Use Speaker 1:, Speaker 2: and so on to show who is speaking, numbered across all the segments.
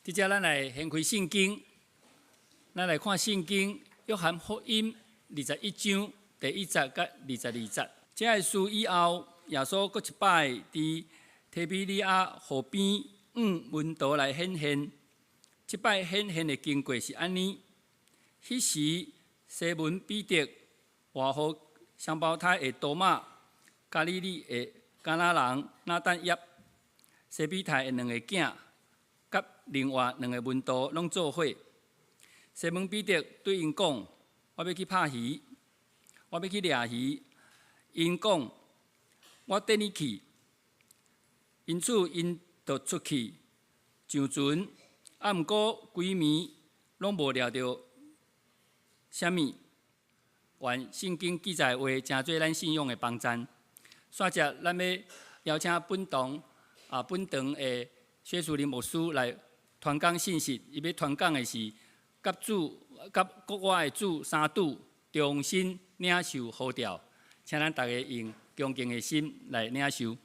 Speaker 1: 伫遮咱来掀开圣经，咱来看圣经约翰福音21章第1节到22节。这个事以后，耶稣搁一摆伫提比利亚河边门徒来显现。这摆显现的经过是安尼：迄时，西门彼得、外号双胞胎的多马、加利利的迦拿人拿但业、西比泰的2个囝，甲另外2个门徒拢做伙。西门彼得对因讲：“我要去拍鱼，我要去掠鱼。”因讲：“我缀你去。”因此，因就出去上船。毋过规暝拢无掠到啥物。愿圣经记载的话，真做咱信仰的帮助。煞只，咱要邀请本堂的薛树林牧师来传讲信息。伊要传讲的是甲国外的主三拄重新领受呼召，请咱大家用恭敬的心来领受。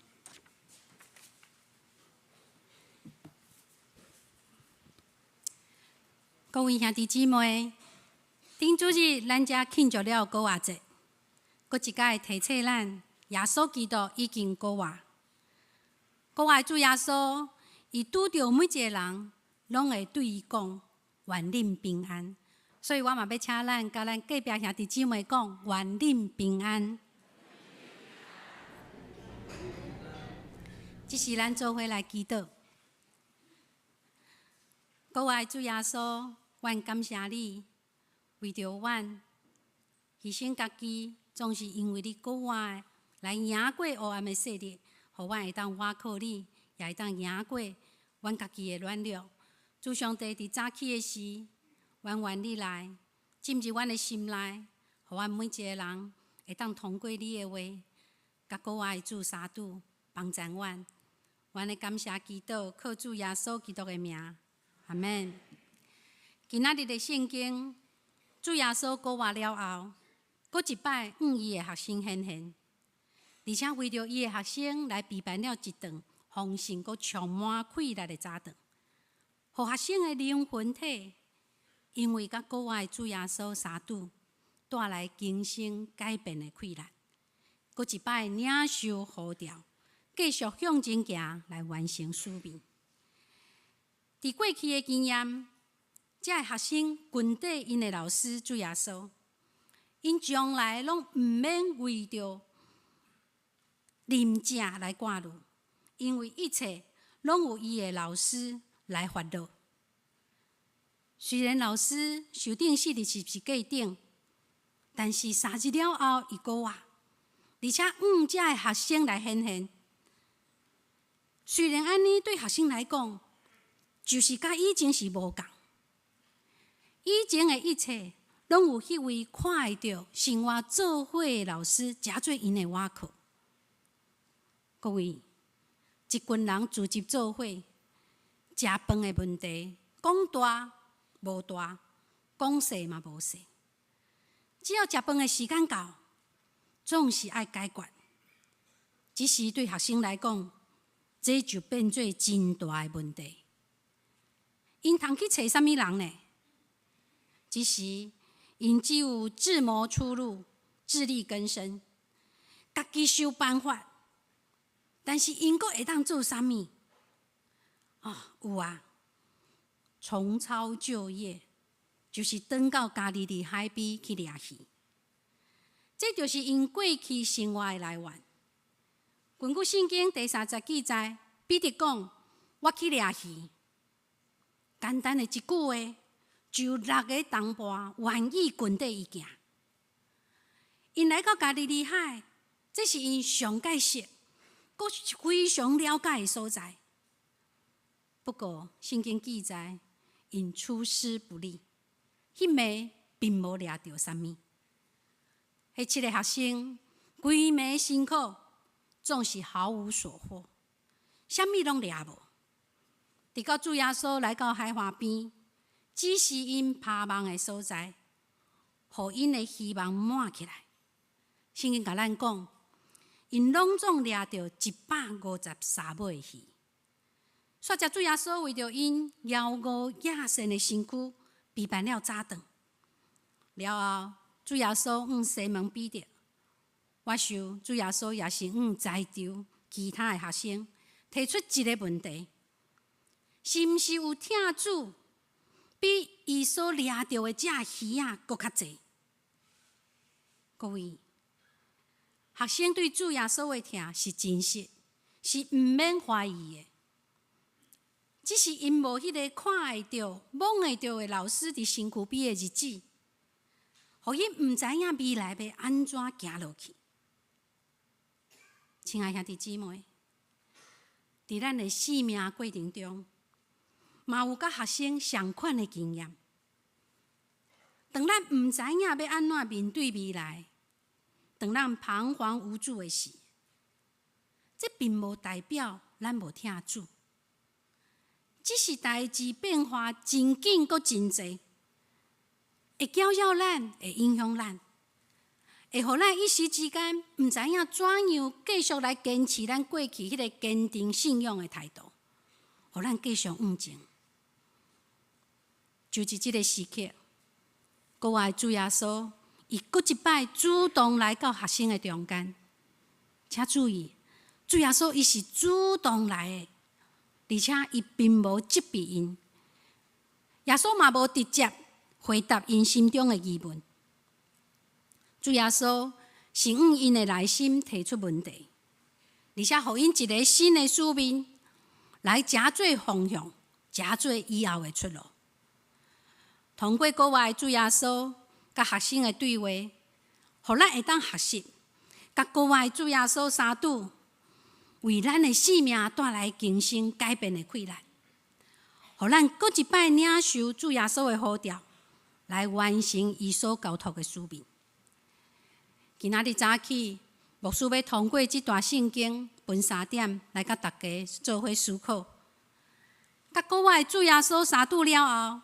Speaker 2: 各位兄弟姊妹，顶主日咱遮庆祝了高活节，搁一届提醒咱，耶稣基督已经高活。高活主耶稣，伊拄着每一个人，拢会对伊讲：“愿恁平安。”所以我嘛要请咱甲咱隔壁兄弟姊妹讲：“愿恁平安。”这是咱做伙来祈祷。高活主耶稣，阮感谢你，为着阮牺牲家己，总是因为你国外来赢过黑暗的势力，互阮会当倚靠你，也会当赢过阮家己的软弱。主上帝伫早起的时，阮愿你来进入阮的心内，互阮每一个人会当通过你的话，甲国外的主三拄帮助阮。阮的感谢祈祷，靠主耶稣基督的名，阿门。今仔日的圣经，主耶稣高活了后，搁一摆伊的学生显现，而且为着伊的学生来备办了一顿丰盛搁充满快乐的早顿，互学生的灵魂体，因为甲高活的主耶稣三拄带来今生改变的快乐，搁一摆领受呼召，继续向前行来完成使命。伫过去的经验，这个学生grund底因的老师主耶稣，因将来拢毋免为着啉食来挂虑，因为一切拢有伊的老师来发落。虽然老师受定死的是价顶，但是3日了后伊高活，而且这个学生来显现。虽然安尼对学生来讲，就是甲以前是无共。以前的一切，拢有迄位看会到生活做伙的老师，诚做因的倚靠。各位，一群人聚集做伙，食饭的问题，讲大无大，讲细嘛无细。只要食饭的时间到，总是爱解决。只是对学生来讲，这就变做真大的问题。因通去找啥物人呢？只是因只有自谋出路，自力更生，家己想办法。但是因阁会当做啥物？有啊，重操旧业，就是转到家己伫海边去掠鱼。这就是因过去生活的来源。根据圣经第3节记载，彼得讲：“我去掠鱼。”简单的一句话，就6个同伴愿意跟缀伊行。因来到加利利海，这是因上界识，阁是非常了解的所在。不过，圣经记载，因出师不利，迄暝并无掠到啥物。迄7个学生规暝辛苦，总是毫无所获，啥物拢掠无。直到主耶稣来到海岸边，指示因盼望的所在，互因的希望满起来。圣经甲咱讲，因拢总掠到153尾鱼。煞只主耶稣为着因妖恶野性的身躯，被办了早顿。了后，主耶稣西门彼得，我想主耶稣也是在场其他的学生提出一个问题：是毋是有听主比伊所掠到的这鱼仔搁较济？各位，学生对主耶稣的听是真实，是毋免怀疑的。只是因无迄个看会到、摸会到的老师伫身躯边的日子，互伊毋知影未来要安怎行落去。亲爱兄弟姊妹，伫咱的生命过程中，嘛有甲学生相款的经验。当咱毋知影要安怎面对未来，当咱彷徨无助的时，这并无代表咱无听主。只是代志变化真紧，阁真济，会搅扰咱，会影响咱，会互咱一时之间毋知影怎样继续来坚持咱过去迄个坚定信仰的态度，互咱继续往前。就是这个时刻，国外主耶稣伊阁一摆主动来到学生的中间，请注意，主耶稣伊是主动来的。而且伊并无责备因，耶稣嘛无直接回答因心中的疑问。主耶稣是因的内心提出问题，而且互因一个新的使命，来加做方向，加做以后的出路。通过国外主耶稣甲学生的对话，互咱会当学习，甲国外主耶稣三拄。为咱的生命带来更新改变的困难，互咱搁一摆领受主耶稣的呼召，来完成伊所交托的使命。今仔日早起，牧师要通过这段圣经分3点来甲大家做伙思考。甲国外主耶稣三拄了后，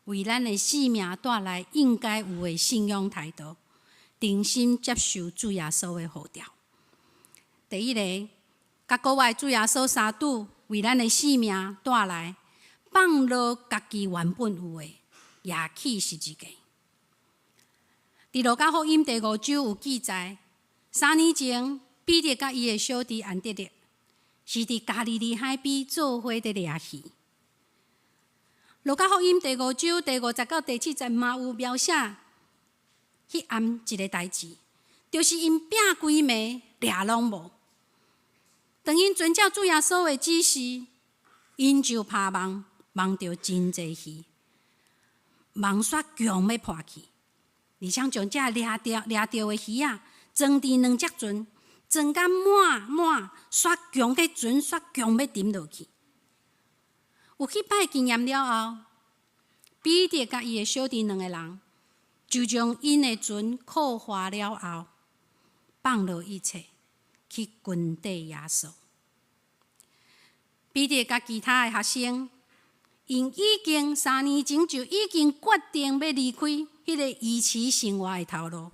Speaker 2: 为咱的生命带来应该有的信仰态度，真心接受主耶稣的呼召。第一个。甲国外主耶稣三拄为咱的生命带来放落家己原本有的，也起十字架。伫路加福音第5章有记载，3年前彼得甲伊的小弟安德烈是伫加利利海边做伙伫掠鱼。路加福音第5章第50到第70嘛有描写迄暗一个代志，就是因拼规暝掠拢无。当因遵照主耶稣的指示，因就拍网，网到真济鱼，网煞强要破去，而且将这掠到的鱼仔装伫2只船，装甲满，煞强个船煞强要沉落去。有迄摆经验了后，彼得甲伊的小弟2个人，就将因的船靠划了后，放落一切。去跟缀耶稣。彼得甲其他的学生，因已经3年前就已经决定要离开迄个遗弃生活的头路，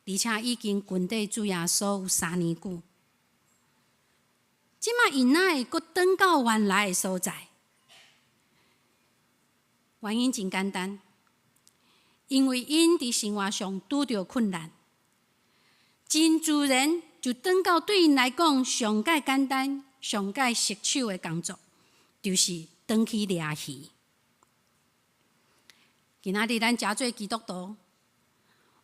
Speaker 2: 而且已经跟缀主耶稣有3年久。即摆因哪会阁转到原来的所在？原因真简单，因为因伫生活上拄着困难，真自然就转到对因来讲上介简单、上介棘手的工作，就是转去掠鱼。今仔日咱诚做基督徒，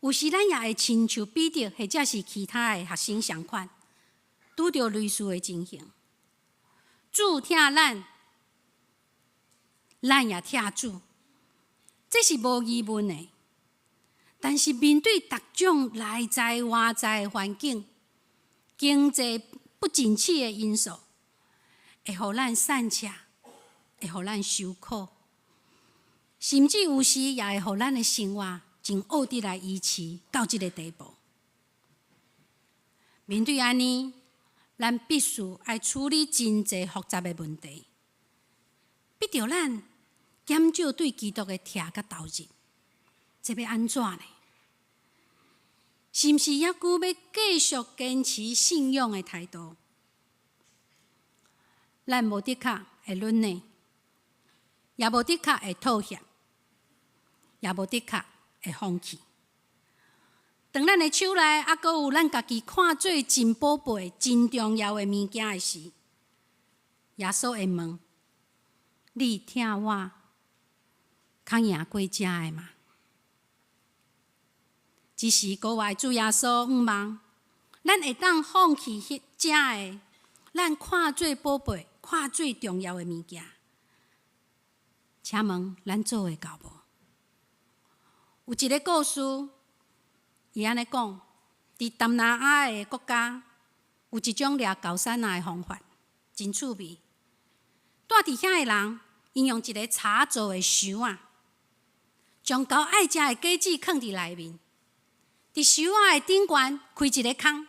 Speaker 2: 有时咱也会亲像彼得或者是其他的学生相款，拄着类似的情形。主听咱，咱也听主，这是无疑问的。但是面对各种内在外在的环境、经济不景气的因素，会互咱散车，会互咱受苦，甚至有时也会互咱的生活真恶得来维持到这个地步。面对安尼，咱必须要处理真济复杂的问题，逼着咱减少对基督的疼甲投入。这要安怎呢？是毋是还佫要继续坚持信仰的态度？咱无的确会忍耐，也无的确会妥协，也无的确会放弃。当咱的手内还阁有咱家己看做真宝贝、真重要的物件的时，耶稣会问：你疼我，较赢过这的吗？只是国外主耶稣毋望，咱会当放弃迄这的，咱看做宝贝、看做重要的物件。请问咱做会到无？有一个故事，伊安尼讲，伫东南亚的国家，有一种掠高山的方法，真趣味。住伫遐的人，因用一个茶做的箱仔，将狗爱食的果子放伫内面，伫箱仔的顶悬开一个孔，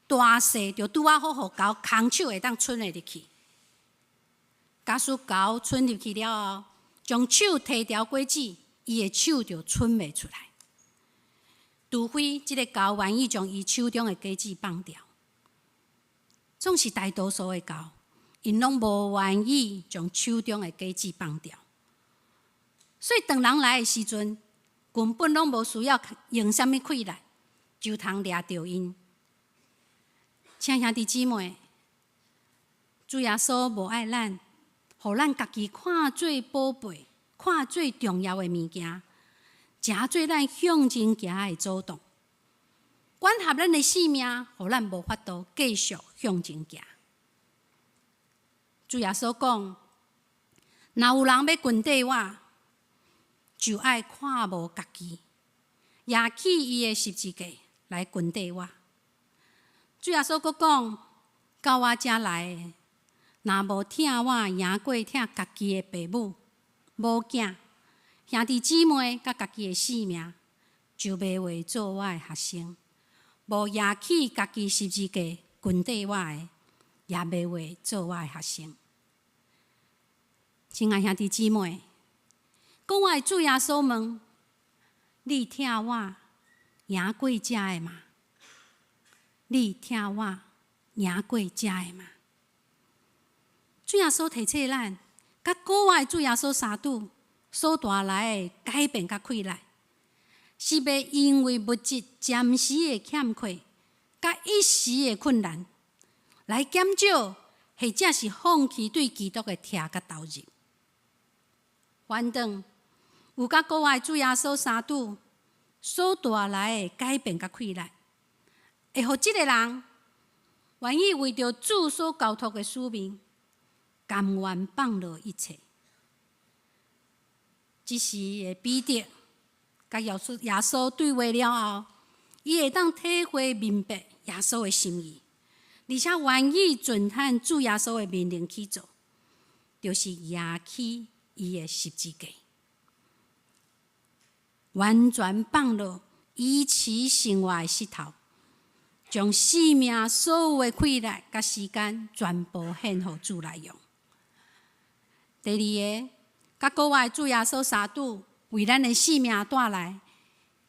Speaker 2: 大细就拄啊好，互狗空手会当伸入去。假使狗伸入去了后，将手摕掉果子，伊的手就伸袂出来。除非即个狗愿意将伊手中的果子放掉，总是大多数的狗，因拢无愿意将手中的果子放掉。所以当人来的时阵，根本拢无需要用什么气力，就通掠着因。请兄弟姊妹，主耶稣无爱咱，互咱家己看做宝贝、看做重要的物件。诚做咱向前行的阻挡，管辖咱的性命，互咱无法度继续向前行。主耶稣讲：若有人要跟缀我，就爱看无家己，拿起伊的十字架来跟缀我。主耶稣阁讲：到我遮来的，若无疼我赢过疼家己的父母、某囝、兄弟姊妹甲家己的性命，就袂为做我的学生；无拿起家己十字架跟缀我的，也袂为做我的学生。亲爱兄弟姊妹，讲我的主耶稣问：你疼我赢过这的吗？你疼我赢过这的吗？主耶稣提醒咱，甲国外主耶稣相拄所带来的改变甲快乐，是要因为物质暂时的欠缺，甲一时的困难，来减少或者是放弃对基督的疼甲投入。反正有甲国外主耶稣相拄所带来的改变甲快乐，会互即个人愿意为着主所交托的使命，甘愿放落一切。即时的彼得甲耶稣对话了后，伊会当体会明白耶稣的心意，而且愿意遵行主耶稣的命令去做，就是拿起伊的十字架，完全放落以其生活的石头，将生命所有的快乐甲时间全部献互主来用。第二个，甲国外主耶稣相拄，为咱的生命带来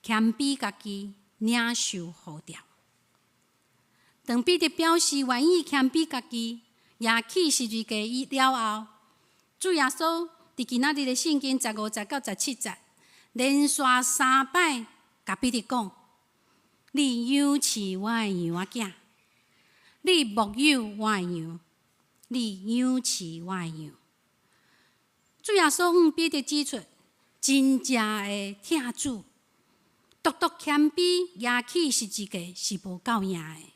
Speaker 2: 谦卑家己，领受呼召。当彼得表示愿意谦卑家己，拿起十字架了后，主耶稣伫今仔日的圣经15节到17节，连续3摆甲彼得讲：你养饲我的羊仔囝，你牧养我的羊，你养饲我的羊。主耶稣向彼得指出，真正的疼主，独独谦卑拿起十字架是无够赢的，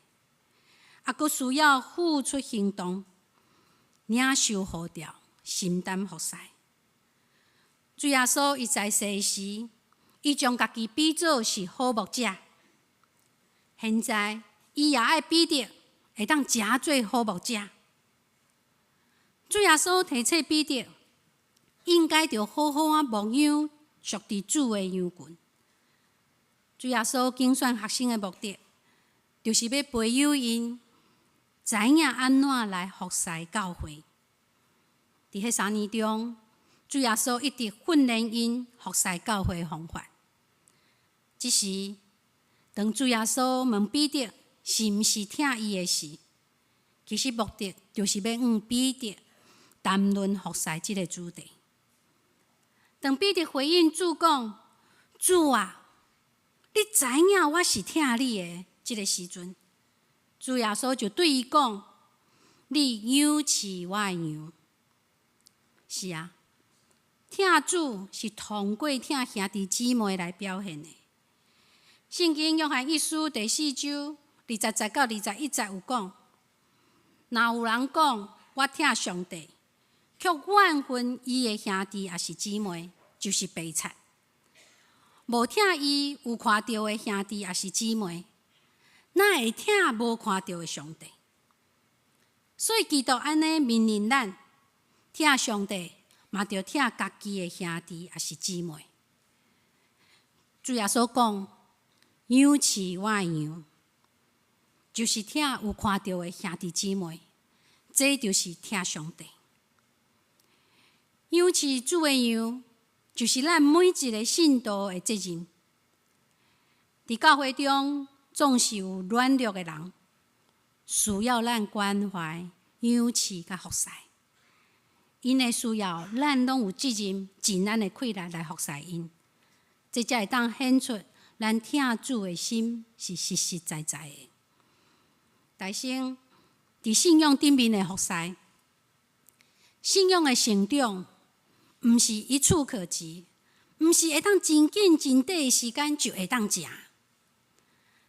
Speaker 2: 还佫需要付出行动，领受呼召，承担服侍。主耶稣伊在世时，伊将家己比作是好牧者，现在伊也爱彼得会当诚做好牧者。主耶稣提醒彼得，应该着好好啊牧养属伫主的羊群。主耶稣拣选学生的目的，就是要培养因知影安怎来服侍教会。伫迄3年中，主耶稣一直训练因服侍教会的方法。只是当主耶稣问彼得是毋是疼伊的时，其实目的就是要彼得谈论服侍这个主题。当彼得回应主讲：“主啊，你知影我是听你的。”这个时阵，主耶稣就对伊讲：“你养饲我的羊。”是啊，听主是通过听兄弟姊妹来表现的。圣经约翰一书第4章20节到21节有讲：“若有人讲我听上帝，却怨恨伊的兄弟也是姊妹，就是白贼；无听伊有看到的兄弟也是姊妹，哪会听无看到的上帝？”所以基督安尼命令咱听上帝，嘛着听家己的兄弟也是姊妹。主耶稣讲：“养饲我的羊”，就是听有看到的兄弟姊妹，这就是听上帝。养饲主的羊，就是咱每一个信徒的责任。伫教会中，总是有软弱的人，需要咱关怀、养饲甲服侍。因会需要咱拢有责任尽咱的气力来服侍因，这才会当显出咱听主的心是实实在在的。大生伫信仰顶面的服侍，信仰的成长，毋是一触可及，毋是会当真紧真短的时间就会当食，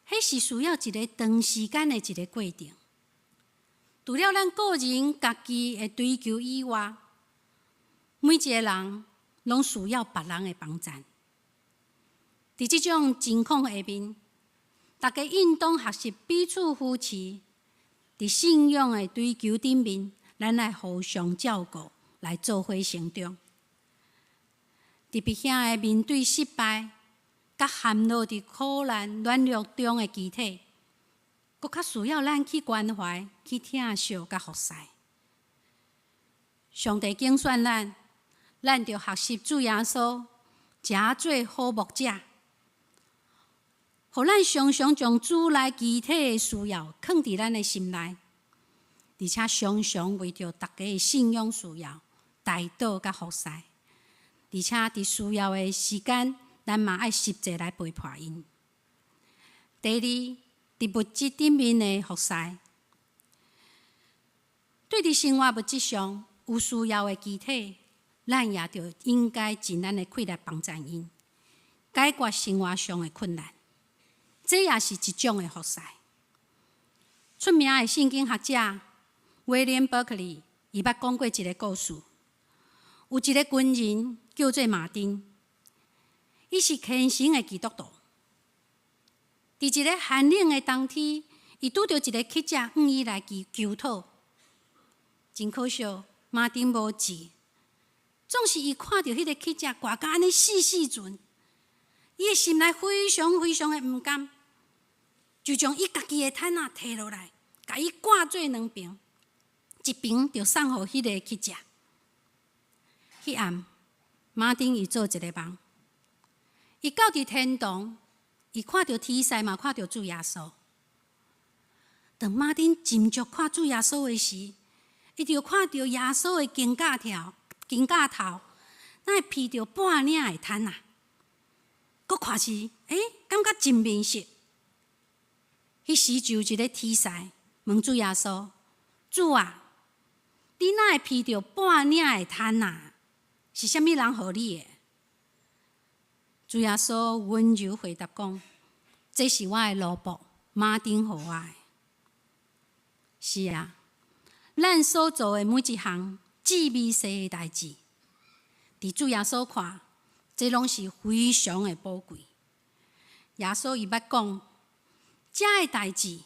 Speaker 2: 迄是需要一个长时间的一个过程。除了咱个人家己的追求以外，每一个人拢需要别人的帮助。伫即种情况下面，大家应当学习彼此扶持，伫信仰的追求顶面，咱来互相照顾，来做伙成长。特别遐个面对失败，甲陷落伫苦难软弱中的肢体，佫较需要咱去关怀、去疼惜甲服侍。上帝拣选咱，咱着学习主耶稣，诚做好牧者，互咱常常将主内具体的需要放伫咱的心内，而且常常为着大家的信仰需要代祷甲服侍，而且伫需要的时间，咱嘛爱实际来陪伴因。第二，伫物质顶面的服侍，对伫生活物质上有需要的肢体，咱也着应该尽咱的气力帮助因，解决生活上的困难。这也是一种的服侍。出名的圣经学者威廉·伯克利，伊捌讲过一个故事。有一个军人叫做马丁，伊是虔诚的基督徒。伫一个寒冷的冬天，伊拄到一个乞丐向伊来求讨。真可惜，马丁无钱。总是伊看到迄个乞丐挂甲安尼死阵，伊的心内非常非常的毋甘。就将伊家己的毯仔摕落来，甲伊挂做两边，一边就送互迄个乞丐。迄暗，马丁伊做一个梦，伊到伫天堂，伊看到天使嘛，看到主耶稣。当马丁斟酌看主耶稣的时，伊就看到耶稣的肩胛头，那会披着半领的毯仔，佫看是感觉真面熟。迄时就有一个天使问主耶稣：“主啊，你哪会披着半领的毯仔？是啥物人互你的？”主耶稣温柔回答讲：“这是我的奴仆马丁互我的。”是啊，咱所做的每一项至微细的代志，伫主耶稣看，这拢是非常的宝贵。耶稣伊捌讲。这个代志，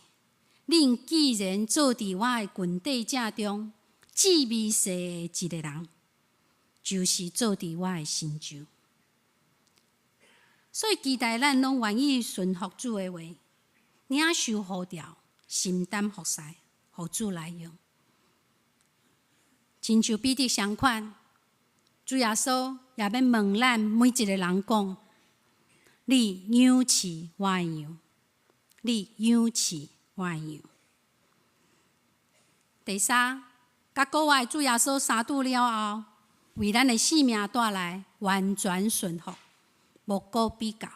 Speaker 2: 恁既然做伫我的群体者中至微细的一个人，就是做伫我的身上。所以期待咱拢愿意顺服主的话，领受呼召，心担服侍，互主来用。亲像彼得相款，主耶稣也要问咱每一个人讲：你养饲我的羊。你养饲我的羊。第三，甲国外主耶稣相拄了后，为咱的性命带来完全顺服，无过比较。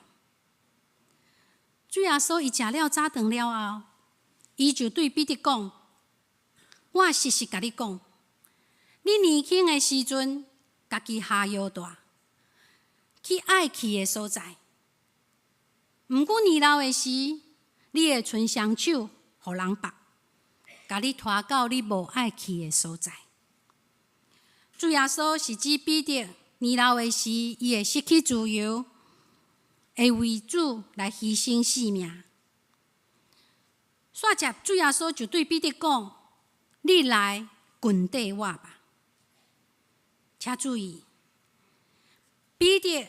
Speaker 2: 主耶稣伊食了早顿了后，伊就对彼得讲：“我实实甲你讲，你年轻的时阵，家己下腰大，去爱去的所在。毋过年老的时，你会伸双手，互人绑，甲你拖到你无爱去的所在。”主耶稣是指彼得年老的时，伊会失去自由，会为主来牺牲性命。煞接主耶稣就对彼得讲：“你来跟缀我吧。”请注意，彼得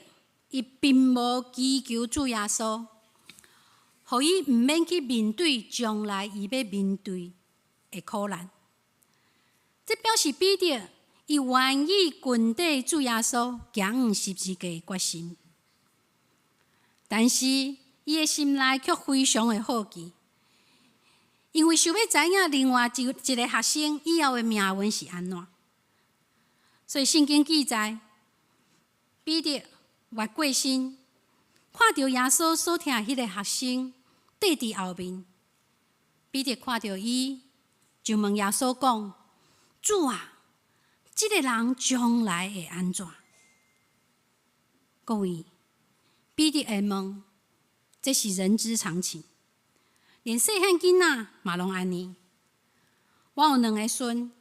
Speaker 2: 伊并无祈求主耶稣，互伊毋免去面对将来伊要面对的苦难。这表示彼得伊愿意跟缀主耶稣行十字架的决心。但是伊的心内却非常的好奇，因为想要知影另外一个学生以后的命运是安怎。所以圣经记载，彼得越过身，看到耶稣所听迄个学生缀伫后面，彼得看到伊，就问耶稣讲：“主啊，这个人将来会安怎？”各位，彼得会问，这是人之常情，连细汉囡仔嘛拢安尼。我有2个孙，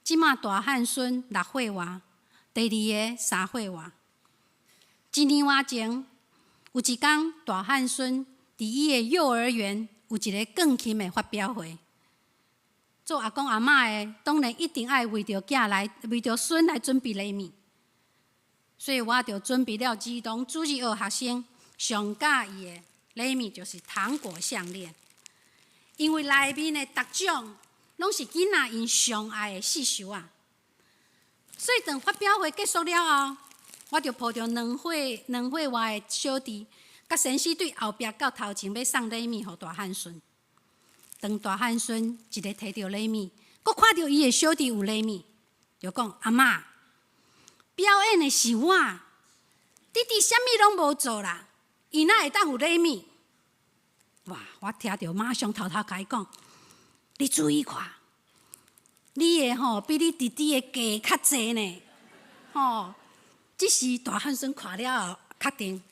Speaker 2: 即马大汉孙6岁外，第2个3岁外。1年外前，有一天大汉孙伫伊的幼儿园有一个钢琴的发表会。做阿公阿嬷的，当然一定爱为着孙来准备礼物。所以我就准备了儿童主日学学生上喜意的礼物，就是糖果项链。因为内面的特奖拢是囡仔因上爱的四show啊。所以等发表会结束了后，我就抱着2岁外的小弟，甲先生对后壁到头前要送礼物给大汉孙。当大汉孙一个摕到礼物，佮看到伊的小弟有礼物，就讲：“阿嬷，表演的是我，弟弟啥物拢无做啦，伊哪会当有礼物？”哇！我听到马上偷偷甲伊讲：“你注意看，你的比你弟弟的价较济呢。这时大汉孙看了后，确定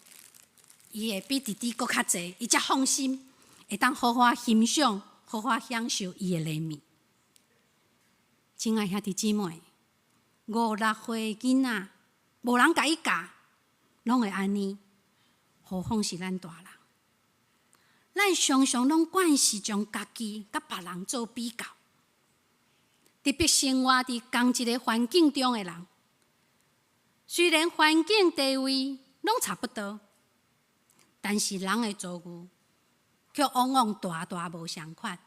Speaker 2: 伊会比弟弟佫较济，伊才放心，会当好好欣赏。好好享受伊的礼物。亲爱兄弟姊妹，5、6岁的囡仔，无人甲伊教，拢会安尼，何况是咱大人？咱常常拢惯是将家己甲别人做比较，特别生活伫同一个环境中的人，虽然环境地位拢差不多，但是人的遭遇却往往大大无相款，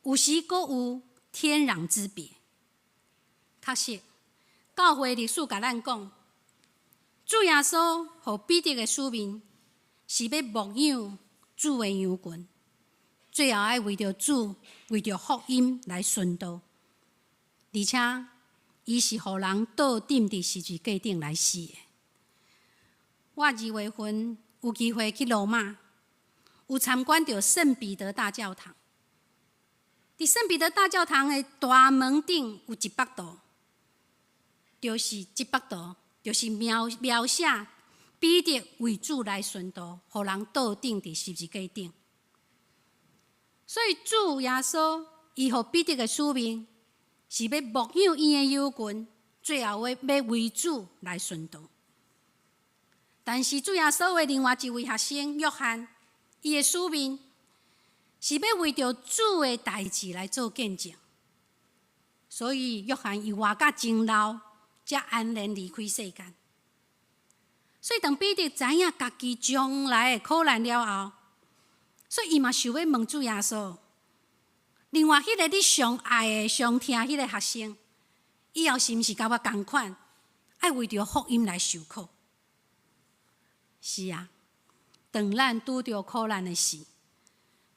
Speaker 2: 有时阁有天壤之别。确实，教会历史甲咱讲，主耶稣互彼得的使命是要牧养主的羊群，最后爱为着主、为着福音来殉道，而且伊是互人倒钉伫十字架顶来死的。我2月份有机会去罗马，有参观到圣彼得大教堂。伫圣彼得大教堂的大门顶有一幅图，就是这幅图，就是描写彼得为主来殉道，互人倒钉伫十字架顶。所以主耶稣伊互彼得的使命，是要牧养伊的羊群，最后要为主来殉道。但是主耶稣的另外一位学生约翰，伊的使命是要为着主的代志来做见证，所以约翰伊活甲真老，才安然离开世间。所以当彼得知影家己将来的苦难了后，所以伊嘛想要问主耶稣：另外迄个你上爱的、上听迄个学生，以后是毋是甲我同款，爱为着福音来受苦？是啊，当咱拄着苦难的时，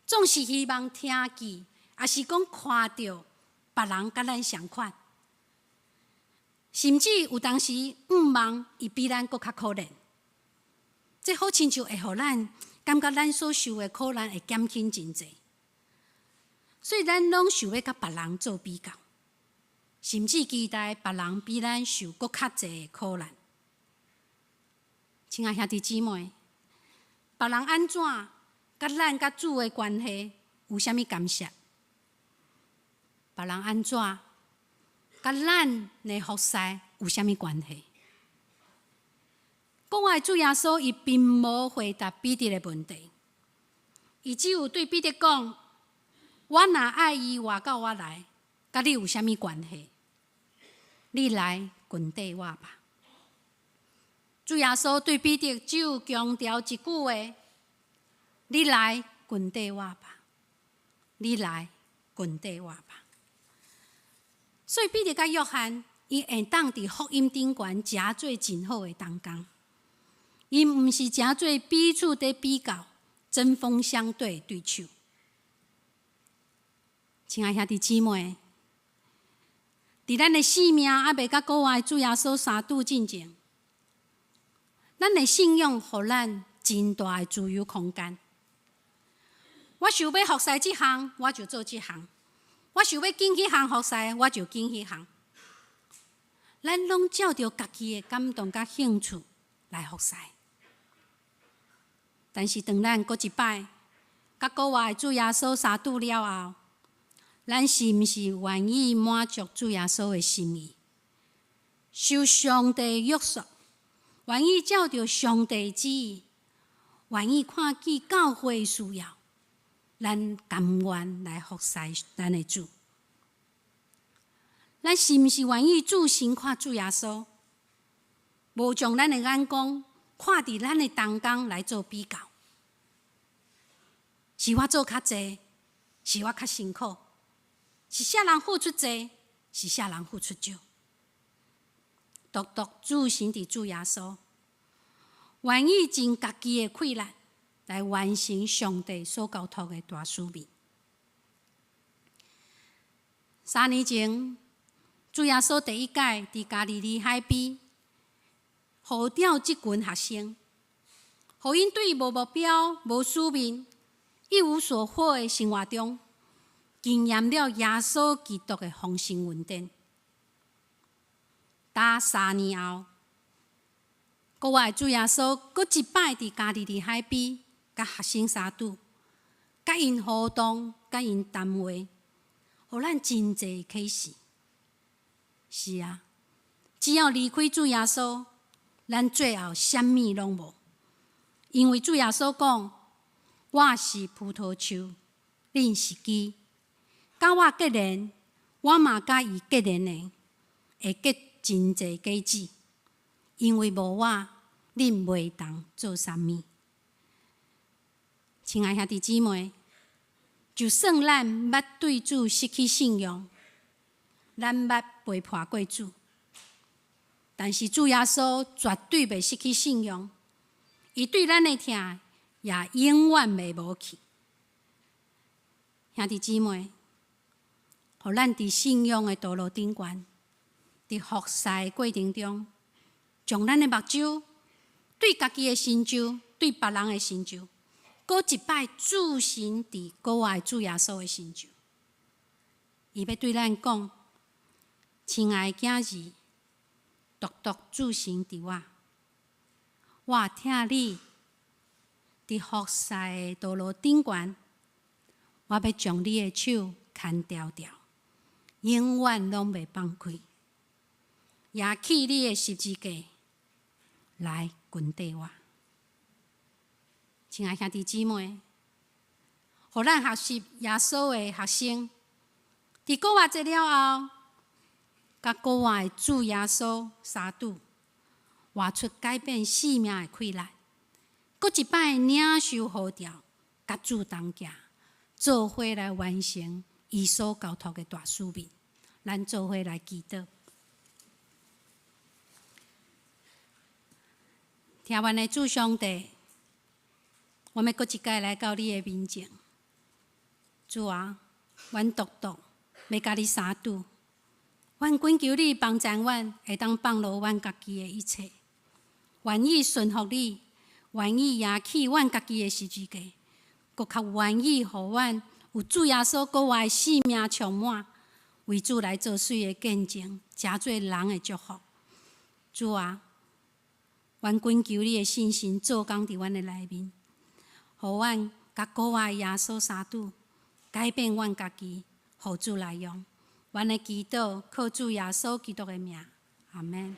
Speaker 2: 总是希望听见，也是讲看到别人甲咱相款，甚至有当时毋望伊比咱搁较可怜。这好亲像会互咱感觉咱所受的苦难会减轻真济，所以咱拢想要甲别人做比较，甚至期待别人比咱受搁较济的苦难。亲爱兄弟姊妹，别人安怎，甲咱甲主的关系有啥物干涉？别人安怎，甲咱的服侍有啥物关系？国外主耶稣伊并无回答彼得的问题，伊只有对彼得讲：“我若爱伊活到我来，甲你有啥物关系？你来跟缀我吧。”主耶稣对彼得只有强调一句话：“你来跟缀我吧，你来跟缀我吧。”所以彼得甲约翰，伊会当伫福音顶悬诚做真好的同工。因毋是诚做彼此在比较、针锋相对对手。亲爱兄弟姊妹，伫咱的性命还未甲国外主耶稣相拄进前，咱的信仰互咱真大的自由空间。我想要服侍这项，我就做这项；我想要经迄项服侍，我就经迄项。咱拢照着家己的感动甲兴趣来服侍。但是，当咱搁一摆甲国外主耶稣相拄了后，咱是毋是愿意满足主耶稣的心意，受上帝的约束，愿意照着上帝旨意，愿意看见教会的需要，咱甘愿来服侍咱的主？咱是毋是愿意自身看主耶稣，无将咱的眼光看伫咱的同工来做比较？是我做较济，是我较辛苦，是啥人付出济，是啥人付出少？独自身伫主耶稣，愿意尽家己的困难来完成上帝所交托的大使命。3年前，主耶稣第一届伫加利利海边，呼召这群学生，互因对无目标、无使命、一无所获的生活中，经验了耶稣基督的丰盛恩典。打3年后，国外主耶稣搁一摆伫加利利海边，甲学生相拄，甲因互动，甲因谈话，互咱真济启示。是啊，只要离开主耶稣，咱最后啥物拢无。因为主耶稣讲：“我是葡萄树，恁是枝。甲我结连，我嘛甲伊结连的，会结真济果子。因为无我，恁袂当做啥物。”亲爱兄弟姊妹，就算咱捌对主失去信仰，咱捌背叛过主，但是主耶稣绝对袂失去信仰，伊对咱的疼也永远袂无去。兄弟姊妹，互咱伫信仰的道路顶悬，伫服侍的过程中，将咱的目睭对家己的成就，对别人的成就，搁一摆注神伫国外主耶稣的成就。伊要对咱讲：“亲爱的囝儿，独注神伫我，我疼你。伫服侍的道路顶悬，我要将你的手牵牢牢，永远拢袂放开。拿起你的十字架来跟缀我。”亲爱兄弟姊妹，互咱学习耶稣的学生，伫国外坐了后，甲国外主耶稣相拄，活出改变生命的困难。搁一摆领受呼召，甲主同行，做伙来完成伊所交托的大使命。咱做伙来祈祷。听完的主上帝，我们搁一摆来到你的面前。主啊，阮独要甲你相拄，阮恳求你帮助阮，会当放落阮家己的一切，愿意顺服你，愿意举起阮家己的十字架，搁较愿意，互阮有主耶稣国外的生命充满，为主来做水的见证，真做人的祝福。主啊，阮恳求你的信心做工伫阮的内面，互阮甲国外的耶稣相拄，改变阮家己，互主来用。阮的祈祷靠主耶稣基督的名，阿门。